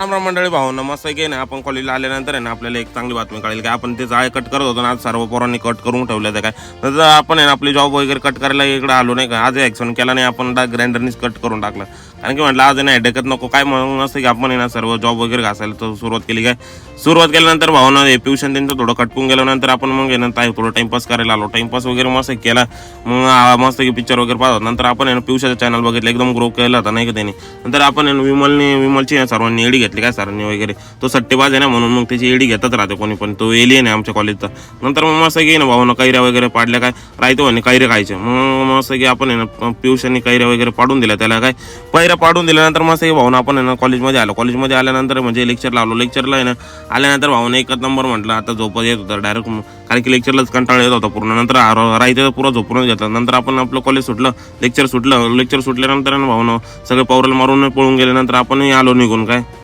राम मंडळी भावना मस्त आहे की नाही. आपण कॉलेजला आल्यानंतर आहे ना आपल्याला एक चांगली बातमी कळेल की आपण ते जाळे कट करत होतो ना, आज सर्व पोरांनी कट करून ठेवले ते काय. तर आपण आहे ना आपली जॉब वगैरे कट करायला इकडे आलो नाही का, आज ॲक्शन केला नाही आपण, ग्राइंडरनीच कट करून टाकलं. कारण की म्हटलं आज आहे ना हेडेकत नको काय, म्हणून असं की आपण आहे ना सर्व जॉब वगैरे घासायला तर सुरुवात केली. काय सुरुवात केल्यानंतर भावना हे ट्युशन त्यांचं थोडं कटकून गेल्यानंतर आपण मग आहे ना थोडं टाइमपास करायला आलो. टाइमपास वगैरे मस्त केला. मग मस्त की पिक्चर वगैरे पाहत नंतर आपण आहे ना पियुषाचा चॅनल बघितलं, एकदम ग्रो केला होता नाही का त्याने. नंतर आपण आहे ना विमलची सर्वांनी एडी घेतली काय सरांनी वगैरे. तो सट्टेबाज आहे ना म्हणून मग त्याची एडी घेतच राहते कोणी पण. तो एलियन आहे आमच्या कॉलेजचा. नंतर मग मस्त की ना भावना कैऱ्या वगैरे पाडल्या काय राहतो म्हणे कैऱ्या खायचे. मग मस्त की आपण आहे ना पियुषांनी कैऱ्या वगैरे पाडून दिल्या त्याला. काय कैऱ्या पाडून दिल्यानंतर मस्त की भावना आपण आहे ना कॉलेजमध्ये आलो. कॉलेजमध्ये आल्यानंतर म्हणजे लेक्चरला आलो. लेक्चरला आहे ना आल्यानंतर भावना एकच नंबर म्हटलं आता झोपत येत होता डायरेक्ट. कारण की लेक्चरलाच कंटाळा येत होता पूर्ण. नंतर राहायचं पुरं झोपूनच घेतलं. नंतर आपण आपलं कॉलेज सुटलं, लेक्चर सुटल्यानंतर भावना सगळे पावराला मारून पळून गेल्यानंतर आपणही आलो निघून. काय